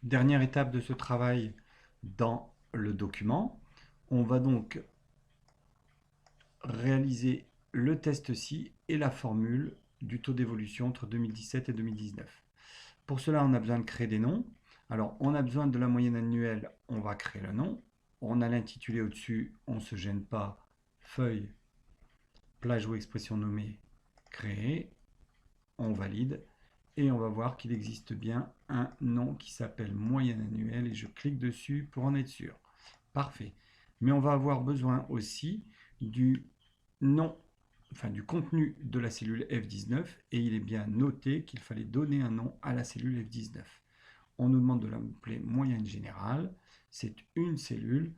Dernière étape de ce travail dans le document. On va donc réaliser le test-ci et la formule du taux d'évolution entre 2017 et 2019. Pour cela, on a besoin de créer des noms. Alors, on a besoin de la moyenne annuelle, on va créer le nom. On a l'intitulé au-dessus, on ne se gêne pas. Feuille, plage ou expression nommée, créer. On valide. Et on va voir qu'il existe bien un nom qui s'appelle moyenne annuelle et je clique dessus pour en être sûr. Parfait. Mais on va avoir besoin aussi du nom, enfin du contenu de la cellule F19 et il est bien noté qu'il fallait donner un nom à la cellule F19. On nous demande de l'appeler moyenne générale. C'est une cellule.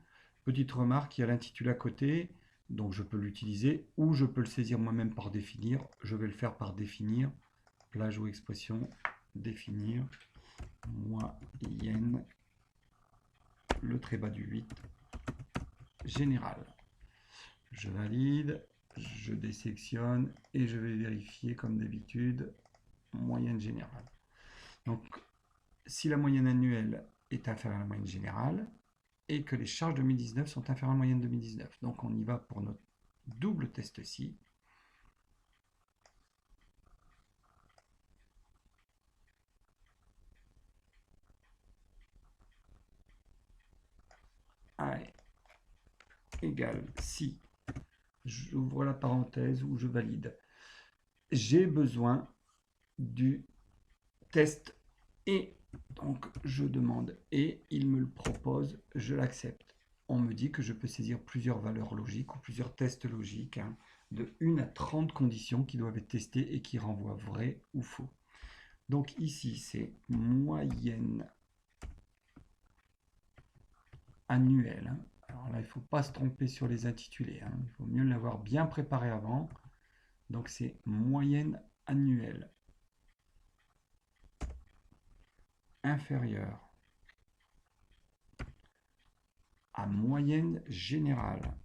Petite remarque, il y a l'intitulé à côté, donc je peux l'utiliser ou je peux le saisir moi-même par définir. Je vais le faire par définir. Plage ou expression, définir, moyenne, le trait bas du 8, général. Je valide, je désélectionne et je vais vérifier comme d'habitude, moyenne générale. Donc, si la moyenne annuelle est inférieure à la moyenne générale et que les charges 2019 sont inférieures à la moyenne 2019. Donc, on y va pour notre double test-ci. Allez, égale si j'ouvre la parenthèse ou je valide. J'ai besoin du test et donc je demande et il me le propose, je l'accepte. On me dit que je peux saisir plusieurs valeurs logiques ou plusieurs tests logiques, de 1 à 30 conditions qui doivent être testées et qui renvoient vrai ou faux. Donc ici c'est moyenne annuelle. Alors là il ne faut pas se tromper sur les intitulés, il faut mieux l'avoir bien préparé avant. Donc c'est moyenne annuelle inférieure à moyenne générale.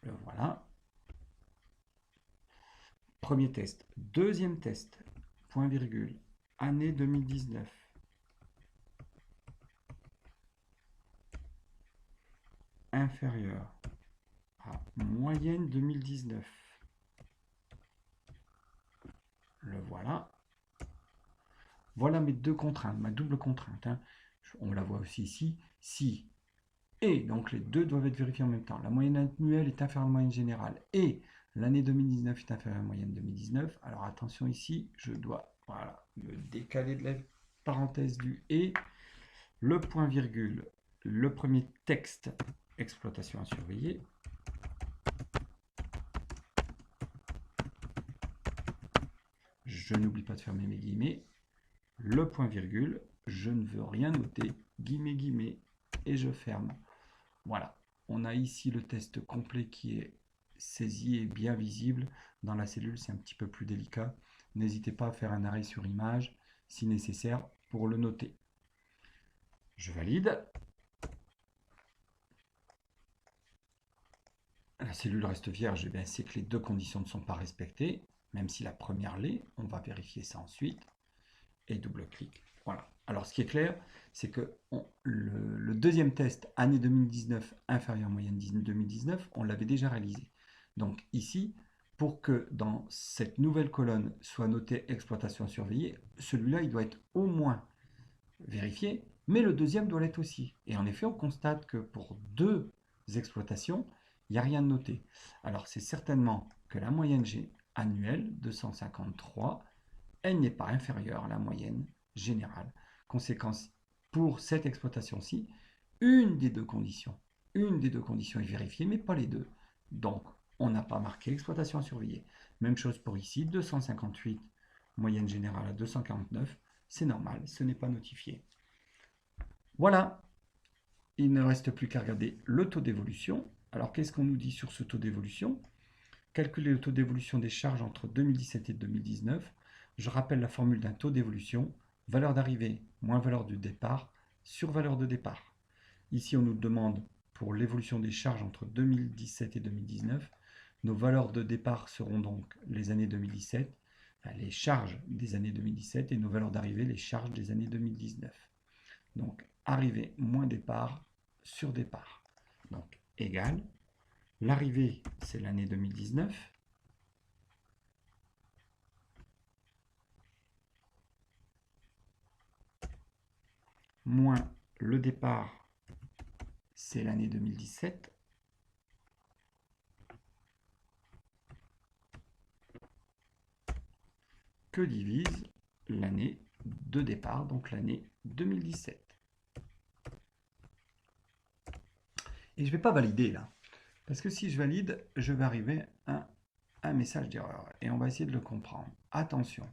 Le voilà. Premier test. Deuxième test. Point virgule. Année 2019. Inférieur à moyenne 2019. Le voilà. Voilà mes deux contraintes, ma double contrainte. On la voit aussi ici. Si et, donc les deux doivent être vérifiés en même temps. La moyenne annuelle est inférieure à la moyenne générale et l'année 2019 est inférieure à la moyenne 2019. Alors attention ici, je dois me décaler de la parenthèse du et. Le point virgule, le premier texte, exploitation à surveiller. Je n'oublie pas de fermer mes guillemets. Le point virgule, je ne veux rien noter, guillemets, guillemets, et je ferme. Voilà, on a ici le test complet qui est saisi et bien visible. Dans la cellule, c'est un petit peu plus délicat. N'hésitez pas à faire un arrêt sur image, si nécessaire, pour le noter. Je valide. La cellule reste vierge, et bien c'est que les deux conditions ne sont pas respectées, même si la première l'est. On va vérifier ça ensuite. Et double-clic. Voilà. Alors ce qui est clair, c'est que le deuxième test, année 2019 inférieure à moyenne 2019, on l'avait déjà réalisé. Donc ici, pour que dans cette nouvelle colonne soit noté exploitation surveillée, celui-là, il doit être au moins vérifié, mais le deuxième doit l'être aussi. Et en effet, on constate que pour deux exploitations, il n'y a rien de noté. Alors c'est certainement que la moyenne annuelle, 253, elle n'est pas inférieure à la moyenne générale. Conséquence, pour cette exploitation-ci, une des deux conditions est vérifiée, mais pas les deux. Donc, on n'a pas marqué exploitation à surveiller. Même chose pour ici, 258, moyenne générale à 249, c'est normal, ce n'est pas notifié. Voilà, il ne reste plus qu'à regarder le taux d'évolution. Alors, qu'est-ce qu'on nous dit sur ce taux d'évolution? Calculer le taux d'évolution des charges entre 2017 et 2019. Je rappelle la formule d'un taux d'évolution, valeur d'arrivée moins valeur de départ sur valeur de départ. Ici, on nous demande pour l'évolution des charges entre 2017 et 2019. Nos valeurs de départ seront donc les années 2017. les charges des années 2017 et nos valeurs d'arrivée, les charges des années 2019. Donc, arrivée moins départ sur départ. Donc, égale, l'arrivée, c'est l'année 2019, moins le départ, c'est l'année 2017, que divise l'année de départ, donc l'année 2017. Et je ne vais pas valider là, parce que si je valide, je vais arriver à un message d'erreur, et on va essayer de le comprendre. Attention,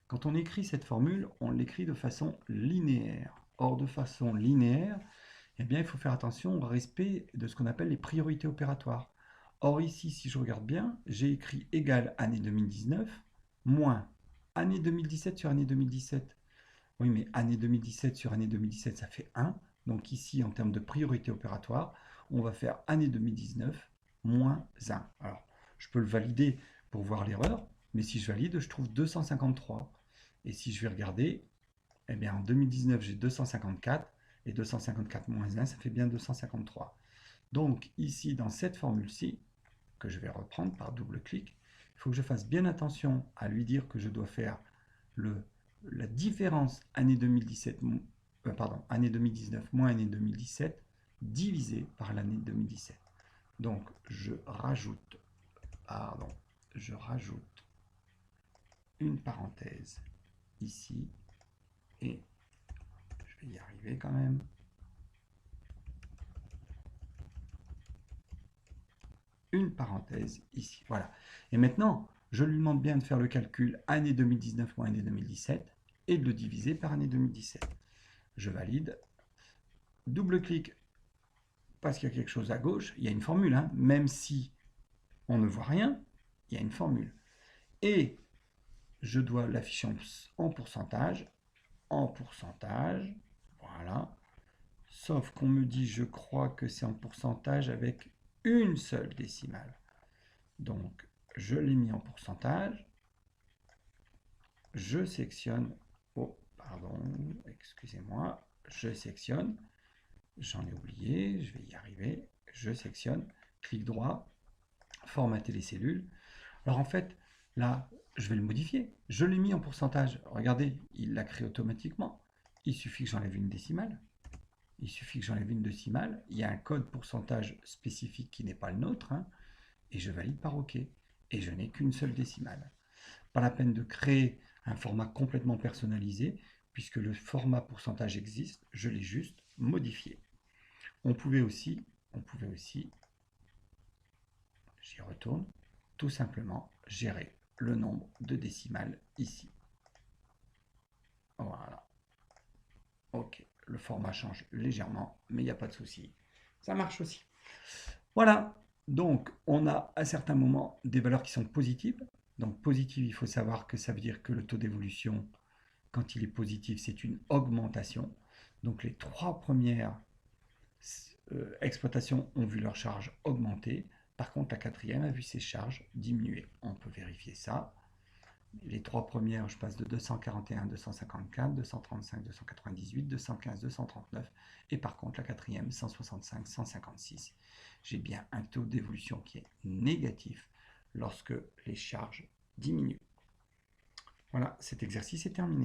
quand on écrit cette formule, on l'écrit de façon linéaire. Or, de façon linéaire, eh bien, il faut faire attention au respect de ce qu'on appelle les priorités opératoires. Or, ici, si je regarde bien, j'ai écrit égal année 2019 moins année 2017 sur année 2017. Oui, mais année 2017 sur année 2017, ça fait 1. Donc ici, en termes de priorité opératoire, on va faire année 2019 moins 1. Alors, je peux le valider pour voir l'erreur, mais si je valide, je trouve 253. Et si je vais regarder, eh bien, en 2019, j'ai 254, et 254 moins 1, ça fait bien 253. Donc ici, dans cette formule-ci, que je vais reprendre par double clic, il faut que je fasse bien attention à lui dire que je dois faire la différence année 2017, année 2019 moins année 2017 divisé par l'année 2017. Donc je rajoute une parenthèse ici et je vais y arriver quand même. Une parenthèse ici. Voilà. Et maintenant, je lui demande bien de faire le calcul année 2019 moins année 2017 et de le diviser par année 2017. Je valide. Double-clic parce qu'il y a quelque chose à gauche. Il y a une formule, hein. Même si on ne voit rien, il y a une formule. Et je dois l'afficher en pourcentage. En pourcentage. Voilà. Sauf qu'on me dit, je crois que c'est en pourcentage avec une seule décimale. Donc, je l'ai mis en pourcentage. Je sélectionne. Oh, pardon, excusez-moi. Je sélectionne. J'en ai oublié, je vais y arriver. Je sélectionne. Clic droit. Formater les cellules. Alors en fait, là, je vais le modifier. Je l'ai mis en pourcentage. Regardez, il l'a créé automatiquement. Il suffit que j'enlève une décimale. Il suffit que j'enlève une décimale. Il y a un code pourcentage spécifique qui n'est pas le nôtre. Hein, et je valide par OK. Et je n'ai qu'une seule décimale. Pas la peine de créer un format complètement personnalisé, puisque le format pourcentage existe, je l'ai juste modifié. On pouvait aussi, j'y retourne, tout simplement gérer le nombre de décimales ici. Voilà. OK, le format change légèrement, mais il n'y a pas de souci. Ça marche aussi. Voilà, donc on a à certains moments des valeurs qui sont positives. Donc positive, il faut savoir que ça veut dire que le taux d'évolution, quand il est positif, c'est une augmentation. Donc les trois premières exploitations ont vu leur charge augmenter. Par contre, la quatrième a vu ses charges diminuer. On peut vérifier ça. Les trois premières, je passe de 241 à 254, 235, 298, 215, 239. Et par contre, la quatrième, 165, 156. J'ai bien un taux d'évolution qui est négatif lorsque les charges diminuent. Voilà, cet exercice est terminé.